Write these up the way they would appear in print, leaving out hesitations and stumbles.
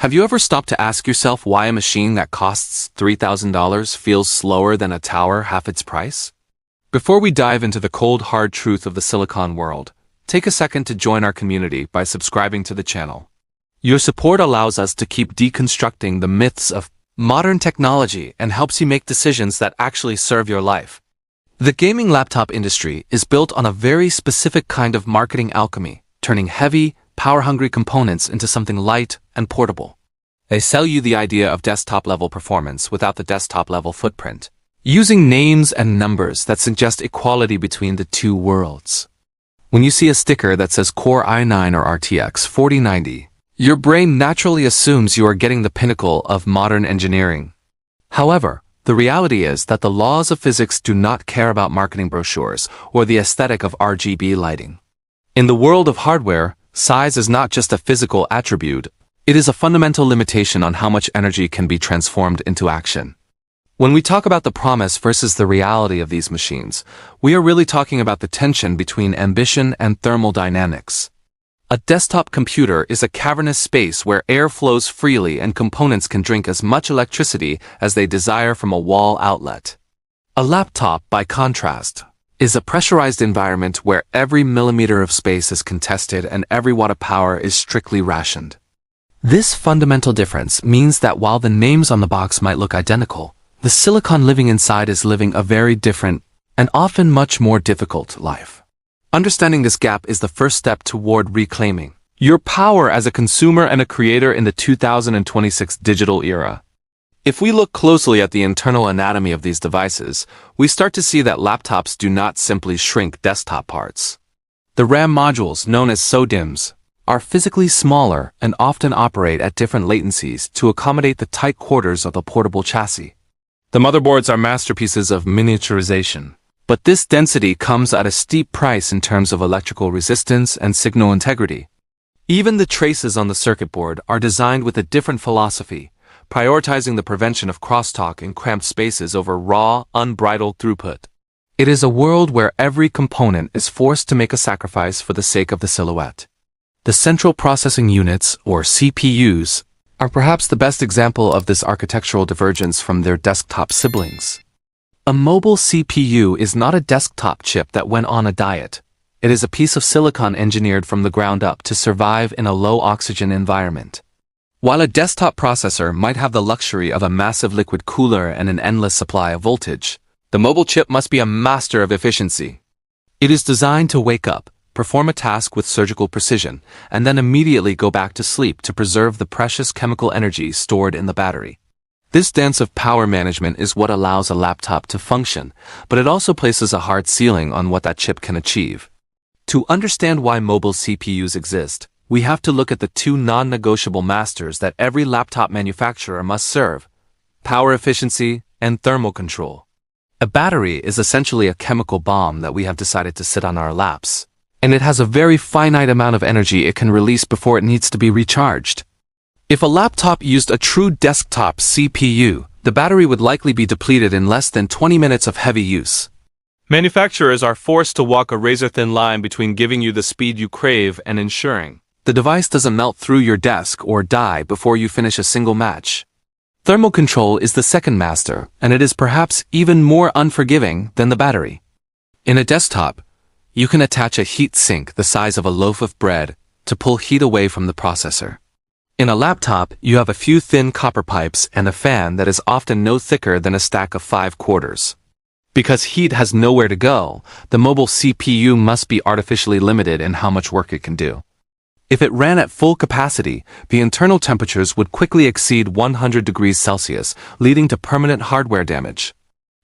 Have you ever stopped to ask yourself why a machine that costs $3,000 feels slower than a tower half its price? Before we dive into the cold, hard truth of the silicon world, take a second to join our community by subscribing to the channel. Your support allows us to keep deconstructing the myths of modern technology and helps you make decisions that actually serve your life. The gaming laptop industry is built on a very specific kind of marketing alchemy, turning heavy, power-hungry components into something light and portable. They sell you the idea of desktop-level performance without the desktop-level footprint, using names and numbers that suggest equality between the two worlds. When you see a sticker that says Core i9 or RTX 4090, your brain naturally assumes you are getting the pinnacle of modern engineering. However, the reality is that the laws of physics do not care about marketing brochures or the aesthetic of RGB lighting. In the world of hardware, size is not just a physical attribute, it is a fundamental limitation on how much energy can be transformed into action. When we talk about the promise versus the reality of these machines, we are really talking about the tension between ambition and thermodynamics. A desktop computer is a cavernous space where air flows freely and components can drink as much electricity as they desire from a wall outlet. A laptop, by contrast, is a pressurized environment where every millimeter of space is contested and every watt of power is strictly rationed. This fundamental difference means that while the names on the box might look identical, the silicon living inside is living a very different and often much more difficult life. Understanding this gap is the first step toward reclaiming your power as a consumer and a creator in the 2026 digital era. If we look closely at the internal anatomy of these devices, we start to see that laptops do not simply shrink desktop parts. The RAM modules, known as SO-DIMMs, are physically smaller and often operate at different latencies to accommodate the tight quarters of the portable chassis. The motherboards are masterpieces of miniaturization. But this density comes at a steep price in terms of electrical resistance and signal integrity. Even the traces on the circuit board are designed with a different philosophy, prioritizing the prevention of crosstalk in cramped spaces over raw, unbridled throughput. It is a world where every component is forced to make a sacrifice for the sake of the silhouette. The central processing units, or CPUs, are perhaps the best example of this architectural divergence from their desktop siblings. A mobile CPU is not a desktop chip that went on a diet. It is a piece of silicon engineered from the ground up to survive in a low-oxygen environment. While a desktop processor might have the luxury of a massive liquid cooler and an endless supply of voltage, the mobile chip must be a master of efficiency. It is designed to wake up, perform a task with surgical precision, and then immediately go back to sleep to preserve the precious chemical energy stored in the battery. This dance of power management is what allows a laptop to function, but it also places a hard ceiling on what that chip can achieve. To understand why mobile CPUs exist, we have to look at the two non-negotiable masters that every laptop manufacturer must serve: power efficiency and thermal control. A battery is essentially a chemical bomb that we have decided to sit on our laps, and it has a very finite amount of energy it can release before it needs to be recharged. If a laptop used a true desktop CPU, the battery would likely be depleted in less than 20 minutes of heavy use. Manufacturers are forced to walk a razor-thin line between giving you the speed you crave and ensuring the device doesn't melt through your desk or die before you finish a single match. Thermal control is the second master, and it is perhaps even more unforgiving than the battery. In a desktop, you can attach a heat sink the size of a loaf of bread to pull heat away from the processor. In a laptop, you have a few thin copper pipes and a fan that is often no thicker than a stack of 5 quarters. Because heat has nowhere to go, the mobile CPU must be artificially limited in how much work it can do. If it ran at full capacity, the internal temperatures would quickly exceed 100 degrees Celsius, leading to permanent hardware damage.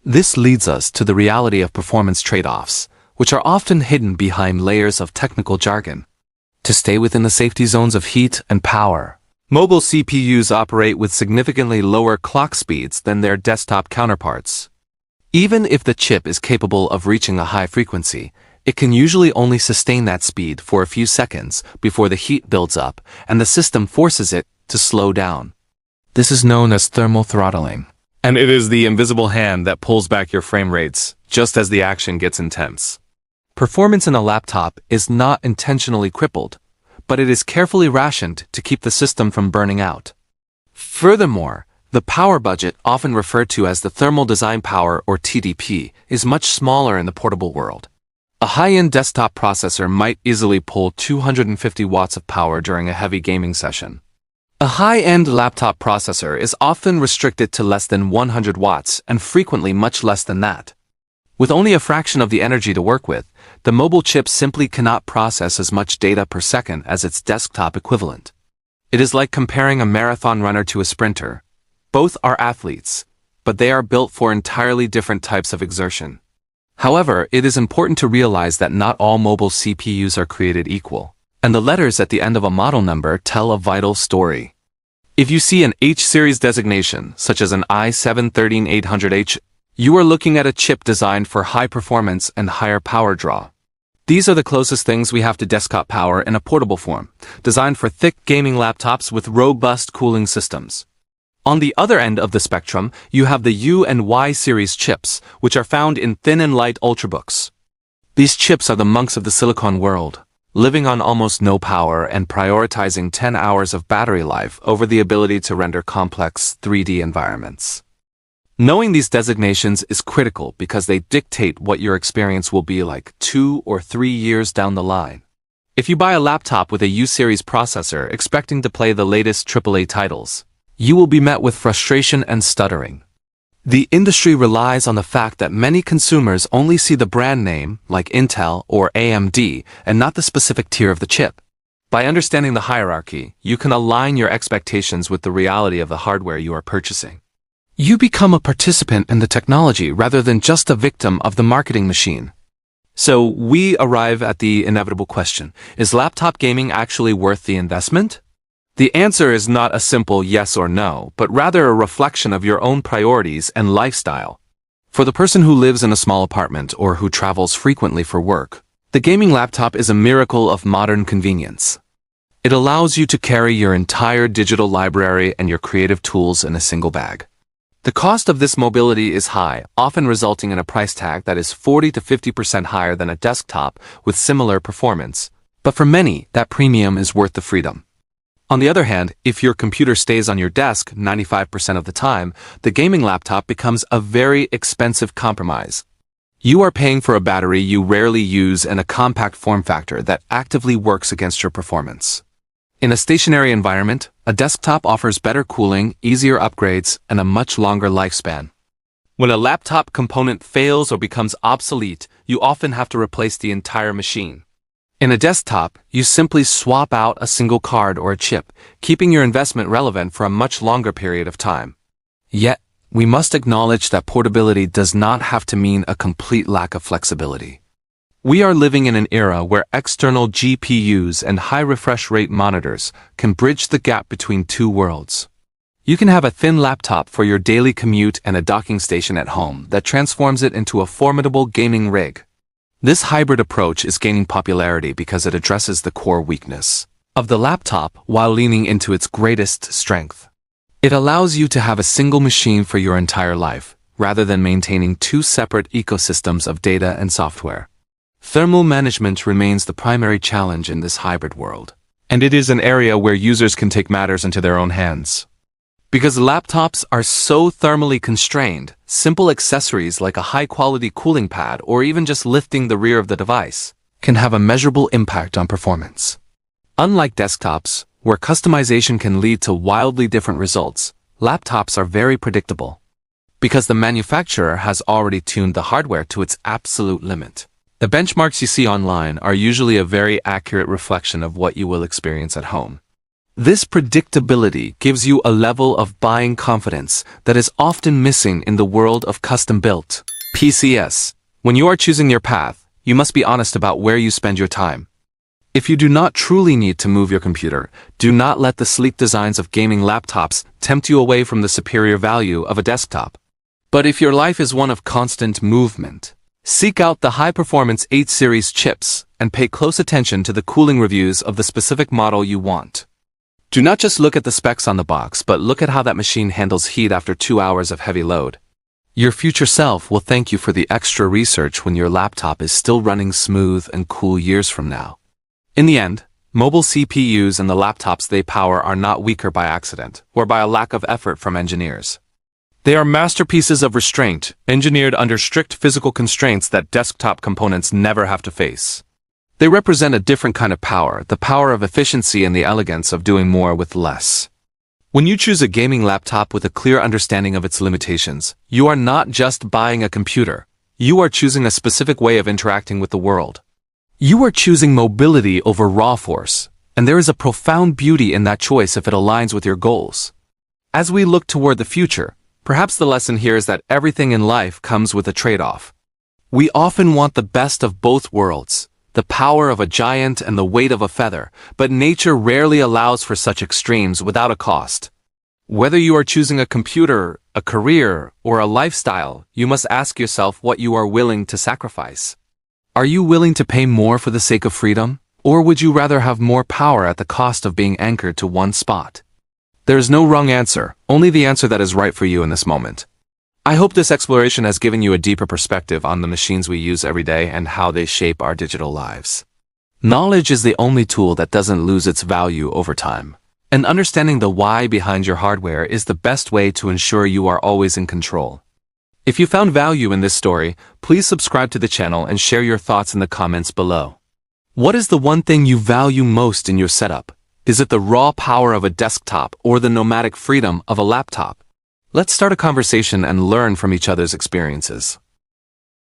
This leads us to the reality of performance trade-offs, which are often hidden behind layers of technical jargon. To stay within the safety zones of heat and power, mobile CPUs operate with significantly lower clock speeds than their desktop counterparts. Even if the chip is capable of reaching a high frequency, it can usually only sustain that speed for a few seconds before the heat builds up and the system forces it to slow down. This is known as thermal throttling, and it is the invisible hand that pulls back your frame rates just as the action gets intense. Performance in a laptop is not intentionally crippled, but it is carefully rationed to keep the system from burning out. Furthermore, the power budget, often referred to as the thermal design power or TDP, is much smaller in the portable world. A high-end desktop processor might easily pull 250 watts of power during a heavy gaming session. A high-end laptop processor is often restricted to less than 100 watts and frequently much less than that. With only a fraction of the energy to work with, the mobile chip simply cannot process as much data per second as its desktop equivalent. It is like comparing a marathon runner to a sprinter. Both are athletes, but they are built for entirely different types of exertion. However, it is important to realize that not all mobile CPUs are created equal, and the letters at the end of a model number tell a vital story. If you see an H-series designation, such as an i7-13800H, you are looking at a chip designed for high performance and higher power draw. These are the closest things we have to desktop power in a portable form, designed for thick gaming laptops with robust cooling systems. On the other end of the spectrum, you have the U and Y series chips, which are found in thin and light ultrabooks. These chips are the monks of the silicon world, living on almost no power and prioritizing 10 hours of battery life over the ability to render complex 3D environments. Knowing these designations is critical because they dictate what your experience will be like 2 or 3 years down the line. If you buy a laptop with a U-series processor expecting to play the latest AAA titles, you will be met with frustration and stuttering. The industry relies on the fact that many consumers only see the brand name, like Intel or AMD, and not the specific tier of the chip. By understanding the hierarchy, you can align your expectations with the reality of the hardware you are purchasing. You become a participant in the technology rather than just a victim of the marketing machine. So we arrive at the inevitable question: is laptop gaming actually worth the investment? The answer is not a simple yes or no, but rather a reflection of your own priorities and lifestyle. For the person who lives in a small apartment or who travels frequently for work, the gaming laptop is a miracle of modern convenience. It allows you to carry your entire digital library and your creative tools in a single bag. The cost of this mobility is high, often resulting in a price tag that is 40 to 50% higher than a desktop with similar performance. But for many, that premium is worth the freedom. On the other hand, if your computer stays on your desk 95% of the time, the gaming laptop becomes a very expensive compromise. You are paying for a battery you rarely use and a compact form factor that actively works against your performance. In a stationary environment, a desktop offers better cooling, easier upgrades, and a much longer lifespan. When a laptop component fails or becomes obsolete, you often have to replace the entire machine. In a desktop, you simply swap out a single card or a chip, keeping your investment relevant for a much longer period of time. Yet, we must acknowledge that portability does not have to mean a complete lack of flexibility. We are living in an era where external GPUs and high refresh rate monitors can bridge the gap between two worlds. You can have a thin laptop for your daily commute and a docking station at home that transforms it into a formidable gaming rig. This hybrid approach is gaining popularity because it addresses the core weakness of the laptop while leaning into its greatest strength. It allows you to have a single machine for your entire life, rather than maintaining two separate ecosystems of data and software. Thermal management remains the primary challenge in this hybrid world, and it is an area where users can take matters into their own hands. Because laptops are so thermally constrained, simple accessories like a high-quality cooling pad or even just lifting the rear of the device can have a measurable impact on performance. Unlike desktops, where customization can lead to wildly different results, laptops are very predictable. Because the manufacturer has already tuned the hardware to its absolute limit. The benchmarks you see online are usually a very accurate reflection of what you will experience at home. This predictability gives you a level of buying confidence that is often missing in the world of custom-built PCs. When you are choosing your path, you must be honest about where you spend your time. If you do not truly need to move your computer, do not let the sleek designs of gaming laptops tempt you away from the superior value of a desktop. But if your life is one of constant movement, seek out the high-performance 8 series chips and pay close attention to the cooling reviews of the specific model you want. Do not just look at the specs on the box, but look at how that machine handles heat after 2 hours of heavy load. Your future self will thank you for the extra research when your laptop is still running smooth and cool years from now. In the end, Mobile CPUs and the laptops they power are not weaker by accident, or by a lack of effort from engineers. They are masterpieces of restraint, engineered under strict physical constraints that desktop components never have to face. They represent a different kind of power, the power of efficiency and the elegance of doing more with less. When you choose a gaming laptop with a clear understanding of its limitations, you are not just buying a computer. You are choosing a specific way of interacting with the world. You are choosing mobility over raw force, and there is a profound beauty in that choice if it aligns with your goals. As we look toward the future, perhaps the lesson here is that everything in life comes with a trade-off. We often want the best of both worlds, the power of a giant and the weight of a feather, but nature rarely allows for such extremes without a cost. Whether you are choosing a computer, a career, or a lifestyle, you must ask yourself what you are willing to sacrifice. Are you willing to pay more for the sake of freedom, or would you rather have more power at the cost of being anchored to one spot? There is no wrong answer, only the answer that is right for you in this moment. I hope this exploration has given you a deeper perspective on the machines we use every day and how they shape our digital lives. Knowledge is the only tool that doesn't lose its value over time. And understanding the why behind your hardware is the best way to ensure you are always in control. If you found value in this story, please subscribe to the channel and share your thoughts in the comments below. What is the one thing you value most in your setup? Is it the raw power of a desktop or the nomadic freedom of a laptop? Let's start a conversation and learn from each other's experiences.